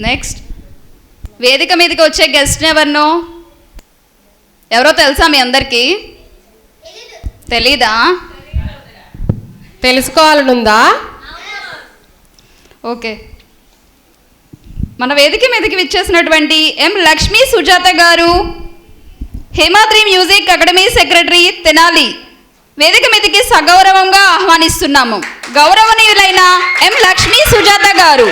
Next వేదిక మీదకి వచ్చే గెస్ట్ ఎవరో తెలుసా మీ అందరికీ? తెలీదా? తెలుసుకోవాలనుందా? ఓకే, మన వేదిక మీదకి విచ్చేసినటువంటి ఎం లక్ష్మీ సుజాత గారు, Hemadri music academy secretary Tenali, వేదిక మీదకి సగౌరవంగా ఆహ్వానిస్తున్నాము. గౌరవనీయులైన ఎం లక్ష్మీ సుజాత గారు.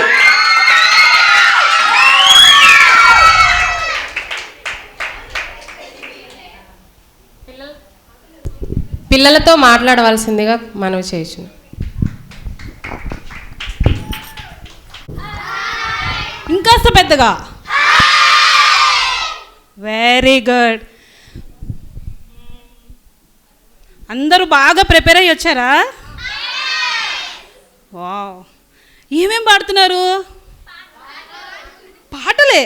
పిల్లలతో మాట్లాడవలసిందిగా మనవి చేయొచ్చు. ఇంకాస్త పెద్దగా. Very good. అందరూ బాగా ప్రిపేర్ అయ్యి వచ్చారా? వావ్, ఏమేం పాడుతున్నారు? పాటలే,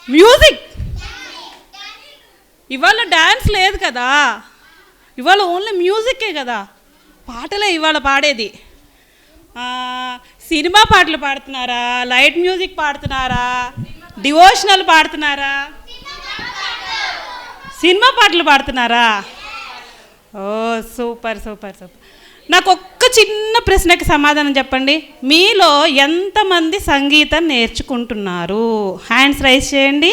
మ్యూజిక్. ఇవాళ డ్యాన్స్ లేదు కదా, ఇవాళ ఓన్లీ మ్యూజిక్కే కదా, పాటలే ఇవాళ పాడేది. సినిమా పాటలు పాడుతున్నారా, లైట్ మ్యూజిక్ పాడుతున్నారా, డివోషనల్ పాడుతున్నారా, సినిమా పాటలు పాడుతున్నారా? ఓ సూపర్ సూపర్ సూపర్. నాకు ఒక్క చిన్న ప్రశ్నకి సమాధానం చెప్పండి. మీలో ఎంతమంది సంగీతం నేర్చుకుంటున్నారు? హ్యాండ్స్ రైజ్ చేయండి.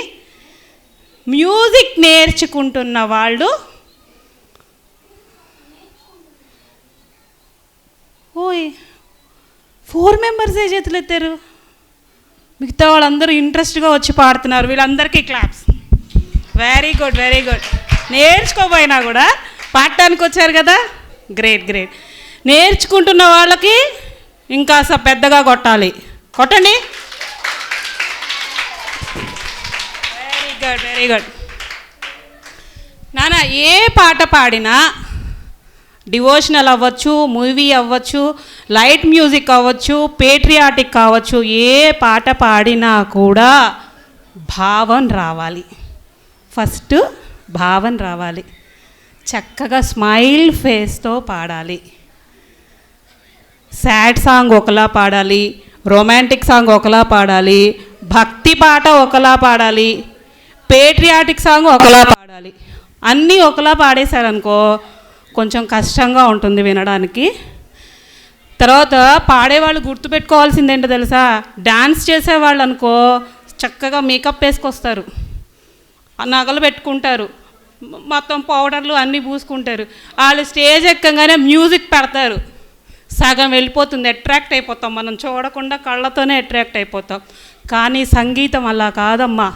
మ్యూజిక్ నేర్చుకుంటున్న వాళ్ళు ఓయ్ 4 మెంబర్సే చేతులు ఎత్తారు. మిగతా వాళ్ళందరూ ఇంట్రెస్ట్గా వచ్చి పాడుతున్నారు. వీళ్ళందరికీ claps. Very good very good. నేర్చుకోపోయినా కూడా పాడటానికి వచ్చారు కదా, గ్రేట్ గ్రేట్. నేర్చుకుంటున్న వాళ్ళకి ఇంకా పెద్దగా కొట్టాలి. కొట్టండి. Very good very good. నాన్న, ఏ పాట పాడినా, డివోషనల్ అవ్వచ్చు, మూవీ అవ్వచ్చు, లైట్ మ్యూజిక్ అవ్వచ్చు, పేట్రియాటిక్ కావచ్చు, ఏ పాట పాడినా కూడా భావం రావాలి. ఫస్ట్ భావం రావాలి. చక్కగా స్మైల్ ఫేస్తో పాడాలి. సాడ్ సాంగ్ ఒకలా పాడాలి, రొమాంటిక్ సాంగ్ ఒకలా పాడాలి, భక్తి పాట ఒకలా పాడాలి, పేట్రియాటిక్ సాంగ్ ఒకలా పాడాలి. అన్నీ ఒకలా పాడేశారనుకో కొంచెం కష్టంగా ఉంటుంది వినడానికి. తర్వాత పాడేవాళ్ళు గుర్తుపెట్టుకోవాల్సింది ఏంటో తెలుసా? డ్యాన్స్ చేసేవాళ్ళు అనుకో చక్కగా మేకప్ వేసుకొస్తారు, నగలు పెట్టుకుంటారు, మొత్తం పౌడర్లు అన్నీ పూసుకుంటారు. వాళ్ళు స్టేజ్ ఎక్కగానే మ్యూజిక్ పెడతారు, సగం వెళ్ళిపోతుంది, అట్రాక్ట్ అయిపోతాం. మనం చూడకుండా కళ్ళతోనే అట్రాక్ట్ అయిపోతాం. కానీ సంగీతం అలా కాదమ్మా.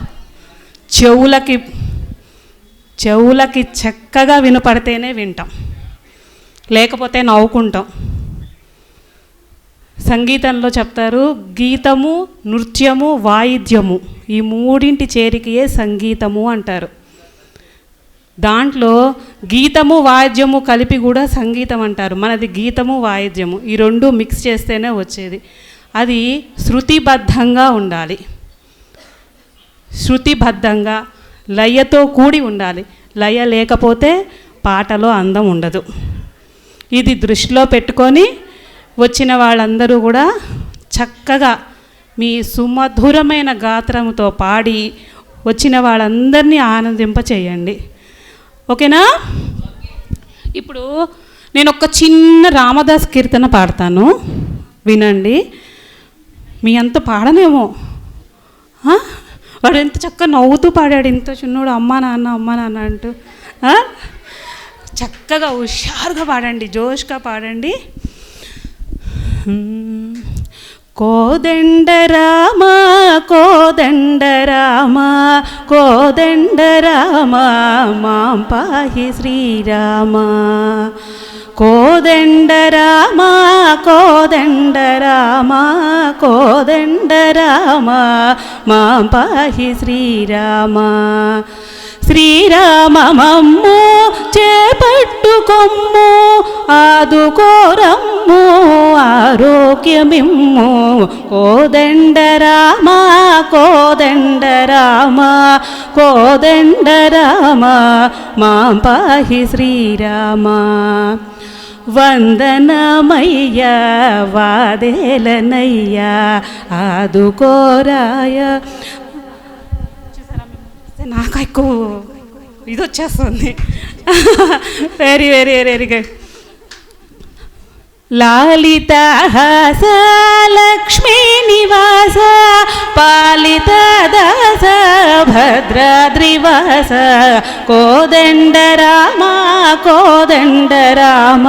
చెవులకి చక్కగా వినపడితేనే వింటాం, లేకపోతే నవ్వుకుంటాం. సంగీతంలో చెప్తారు, గీతము, నృత్యము, వాయిద్యము, ఈ మూడింటి చేరికయే సంగీతము అంటారు. దాంట్లో గీతము వాయిద్యము కలిపి కూడా సంగీతం అంటారు. మనది గీతము వాయిద్యము, ఈ రెండు మిక్స్ చేస్తేనే వచ్చేది. అది శృతిబద్ధంగా ఉండాలి, శృతిబద్ధంగా లయతో కూడి ఉండాలి. లయ లేకపోతే పాటలో అందం ఉండదు. ఇది దృష్టిలో పెట్టుకొని వచ్చిన వాళ్ళందరూ కూడా చక్కగా మీ సుమధురమైన గాత్రముతో పాడి వచ్చిన వాళ్ళందరినీ ఆనందింపచేయండి. ఓకేనా? ఇప్పుడు నేను ఒక చిన్న రామదాస్ కీర్తన పాడతాను, వినండి. మీ అంత పాడనేమో. వాడు ఎంత చక్కగా నవ్వుతూ పాడాడు, ఇంత చిన్నోడు అమ్మా నాన్న అంటూ. చక్కగా హుషారుగా పాడండి, జోష్గా పాడండి. కోదండరామ కోదండరామ కోదండరామ మాం పాహి శ్రీరామ. కోదండరామ కోదండరామ కోదండరామ మాం పాహి శ్రీరామ. శ్రీరామ మమ్ము చేపట్టుకొమ్ము, ఆదుకోరమ్ము ఆరోగ్యమిమ్ము. కోదండరామ కోదండరామ కోదండరామ మాం పాహి శ్రీరామ. వందనమయ్యా వాదేలనయ్యా ఆదుకోరాయ. నాకు ఎక్కువ ఇది వచ్చేస్తుంది. Very very very good. లాలితహాస లక్ష్మీ నివాస పాలిత దాస భద్రాద్రివాస కోదండ రామ కోదండ రామ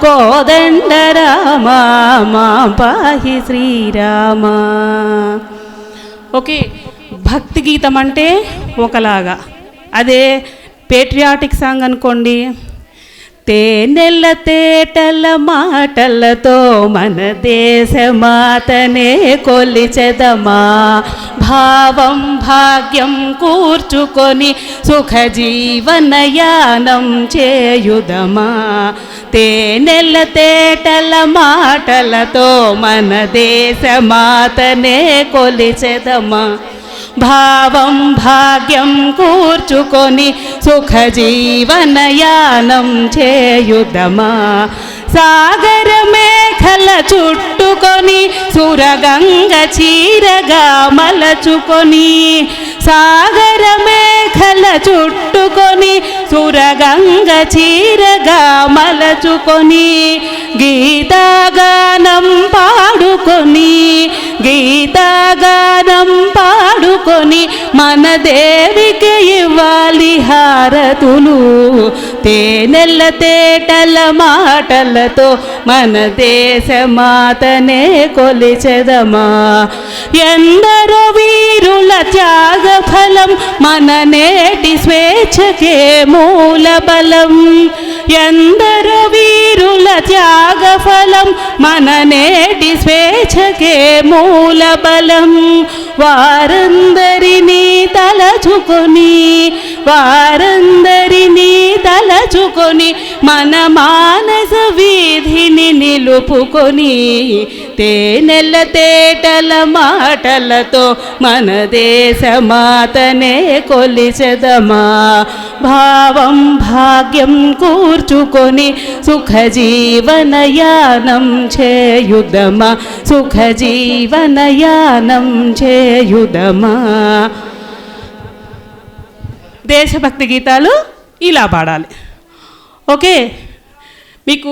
కోదండ రామ మా పాహి శ్రీరామ. ఓకే, భక్తి గీతం అంటే ఒకలాగా, అదే పేట్రియాటిక్ సాంగ్ అనుకోండి, తేనెల తేటల మాటలతో మన దేశమాతనే కొలిచెదమా, భావం భాగ్యం కూర్చుకొని సుఖజీవనయానం చేయుదమా. తేనెల తేటల మాటలతో మన దేశమాతనే కొలిచెదమా, భావం భాగ్యం కూర్చుకొని సుఖజీవనయానం చేయుదమా. సాగర మేఖల చుట్టుకొని సురగంగ చీరగా మలచుకొని, సాగర మేఖల చుట్టుకొని సురగంగ చీరగా మలచుకొని, గీతాగానం పాడుకొని గీతాగానం పాడుకొని మన దేవికి ఇవ్వాలి హారతులు. తేనెల తేటల మాటలతో మన దేశమాతనే కొలిచెదమా. ఎందరో వీరుల త్యాగ ఫలం మన నేటి స్వేచ్ఛకే మూల బలం. ఎందరో వీరుల త్యాగ ఫలం మన నేటి స్వేచ్ఛకే మూల బలం. వారందరినీ తలచుకొని వారందరినీ తలచుకొని మన మానస వీధిని నిలుపుకొని, తేనెల తేటల మాటలతో మన దేశమాతనే కొలిచెదమా, భావం భాగ్యం కూర్చుకొని సుఖజీవనయానం చేయుదమా, సుఖజీవనయానం చేయుదమా. దేశభక్తి గీతాలు ఇలా పాడాలి. ఓకే, మీకు